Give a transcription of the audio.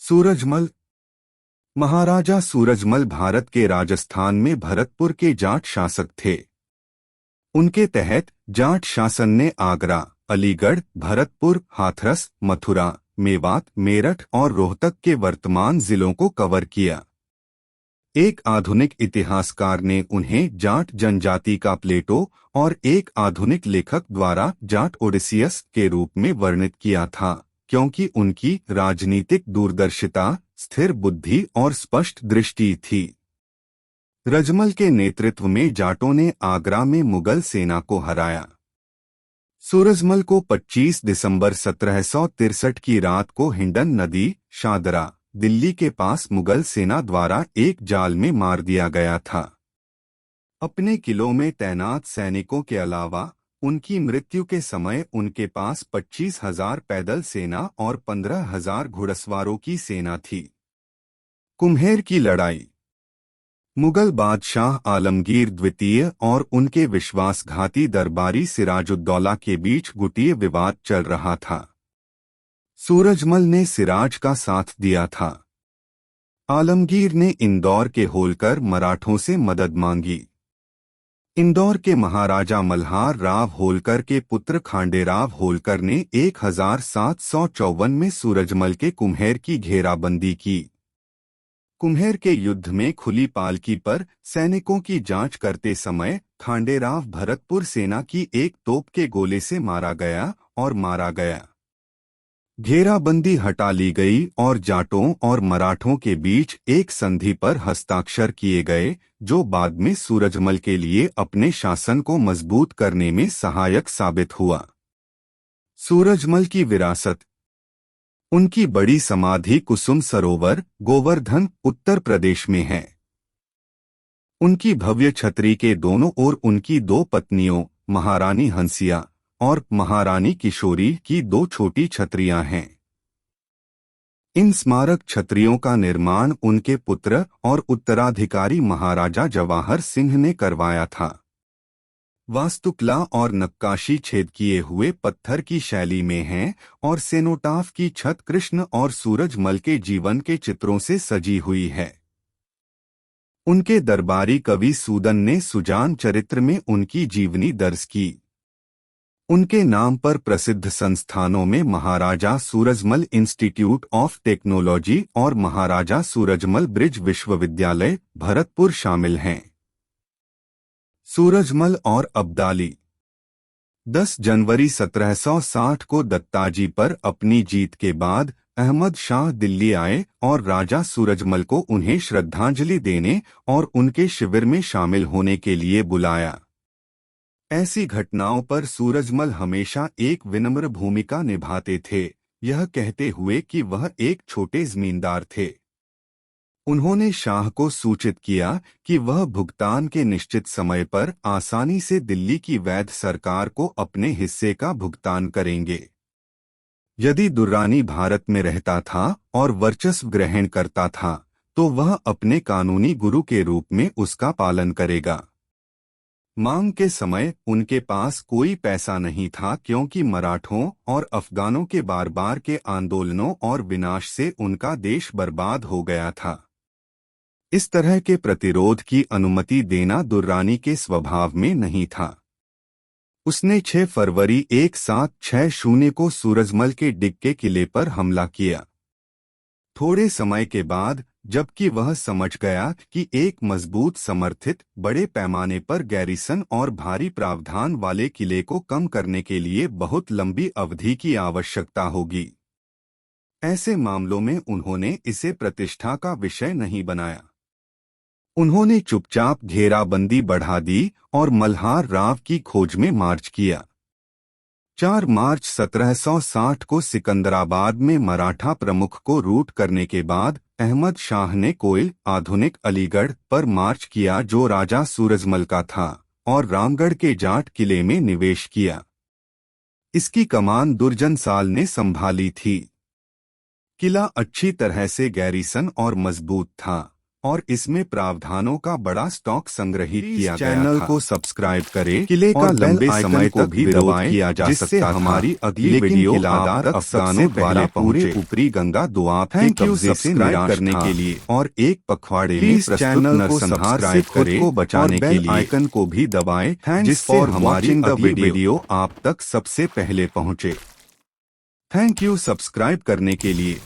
सूरजमल। महाराजा सूरजमल भारत के राजस्थान में भरतपुर के जाट शासक थे। उनके तहत जाट शासन ने आगरा, अलीगढ़, भरतपुर, हाथरस, मथुरा, मेवात, मेरठ और रोहतक के वर्तमान जिलों को कवर किया। एक आधुनिक इतिहासकार ने उन्हें जाट जनजाति का प्लेटो और एक आधुनिक लेखक द्वारा जाट ओडिसियस के रूप में वर्णित किया था, क्योंकि उनकी राजनीतिक दूरदर्शिता, स्थिर बुद्धि और स्पष्ट दृष्टि थी। रजमल के नेतृत्व में जाटों ने आगरा में मुगल सेना को हराया। सूरजमल को 25 दिसंबर 1763 की रात को हिंडन नदी, शादरा, दिल्ली के पास मुगल सेना द्वारा एक जाल में मार दिया गया था। अपने किलों में तैनात सैनिकों के अलावा उनकी मृत्यु के समय उनके पास 25,000 पैदल सेना और 15,000 घुड़सवारों की सेना थी। कुम्हेर की लड़ाई। मुगल बादशाह आलमगीर द्वितीय और उनके विश्वासघाती दरबारी सिराजुद्दौला के बीच गुटीय विवाद चल रहा था। सूरजमल ने सिराज का साथ दिया था। आलमगीर ने इंदौर के होलकर मराठों से मदद मांगी। इंदौर के महाराजा मल्हार राव होलकर के पुत्र खांडेराव होलकर ने 1754 में सूरजमल के कुम्हेर की घेराबंदी की। कुम्हेर के युद्ध में खुली पालकी पर सैनिकों की जांच करते समय खांडेराव भरतपुर सेना की एक तोप के गोले से मारा गया। घेराबंदी हटा ली गई और जाटों और मराठों के बीच एक संधि पर हस्ताक्षर किए गए, जो बाद में सूरजमल के लिए अपने शासन को मजबूत करने में सहायक साबित हुआ। सूरजमल की विरासत। उनकी बड़ी समाधि कुसुम सरोवर, गोवर्धन, उत्तर प्रदेश में है। उनकी भव्य छतरी के दोनों ओर उनकी दो पत्नियों, महारानी हंसिया और महारानी किशोरी की दो छोटी छतरियां हैं। इन स्मारक छतरियों का निर्माण उनके पुत्र और उत्तराधिकारी महाराजा जवाहर सिंह ने करवाया था। वास्तुकला और नक्काशी छेद किए हुए पत्थर की शैली में है और सेनोटाफ की छत कृष्ण और सूरजमल के जीवन के चित्रों से सजी हुई है। उनके दरबारी कवि सूदन ने सुजान चरित्र में उनकी जीवनी दर्ज की। उनके नाम पर प्रसिद्ध संस्थानों में महाराजा सूरजमल इंस्टीट्यूट ऑफ टेक्नोलॉजी और महाराजा सूरजमल ब्रिज विश्वविद्यालय, भरतपुर शामिल हैं। सूरजमल और अब्दाली। 10 जनवरी 1760 को दत्ताजी पर अपनी जीत के बाद अहमद शाह दिल्ली आए और राजा सूरजमल को उन्हें श्रद्धांजलि देने और उनके शिविर में शामिल होने के लिए बुलाया। ऐसी घटनाओं पर सूरजमल हमेशा एक विनम्र भूमिका निभाते थे, यह कहते हुए कि वह एक छोटे जमींदार थे। उन्होंने शाह को सूचित किया कि वह भुगतान के निश्चित समय पर आसानी से दिल्ली की वैध सरकार को अपने हिस्से का भुगतान करेंगे। यदि दुर्रानी भारत में रहता था और वर्चस्व ग्रहण करता था, तो वह अपने कानूनी गुरु के रूप में उसका पालन करेगा। मांग के समय उनके पास कोई पैसा नहीं था, क्योंकि मराठों और अफगानों के बार बार के आंदोलनों और विनाश से उनका देश बर्बाद हो गया था। इस तरह के प्रतिरोध की अनुमति देना दुर्रानी के स्वभाव में नहीं था। उसने 6 फरवरी 1760 को सूरजमल के डिग्गे किले पर हमला किया। थोड़े समय के बाद, जबकि वह समझ गया कि एक मजबूत, समर्थित, बड़े पैमाने पर गैरिसन और भारी प्रावधान वाले किले को कम करने के लिए बहुत लंबी अवधि की आवश्यकता होगी, ऐसे मामलों में उन्होंने इसे प्रतिष्ठा का विषय नहीं बनाया। उन्होंने चुपचाप घेराबंदी बढ़ा दी और मल्हार राव की खोज में मार्च किया। 4 मार्च 1760 को सिकंदराबाद में मराठा प्रमुख को रूट करने के बाद अहमद शाह ने कोइल, आधुनिक अलीगढ़, पर मार्च किया, जो राजा सूरजमल का था, और रामगढ़ के जाट किले में निवेश किया। इसकी कमान दुर्जन साल ने संभाली थी। किला अच्छी तरह से गैरिसन और मजबूत था और इसमें प्रावधानों का बड़ा स्टॉक संग्रहित किया गया था। चैनल को सब्सक्राइब करें, किले का लंबे समय तक भी विरोध किया जा सकता था, हमारी अगली वीडियो लद्दाख अफगानों द्वारा पूरे ऊपरी गंगा दुआब के कब्जे से निराश करने के लिए और एक पखवाड़े में प्रस्तुत नरसंहार से खुद को बचाने के लिए आइकन को भी दबाएं, जिससे हमारी अगली वीडियो आप तक सबसे पहले पहुंचे। थैंक यू सब्सक्राइब करने के लिए।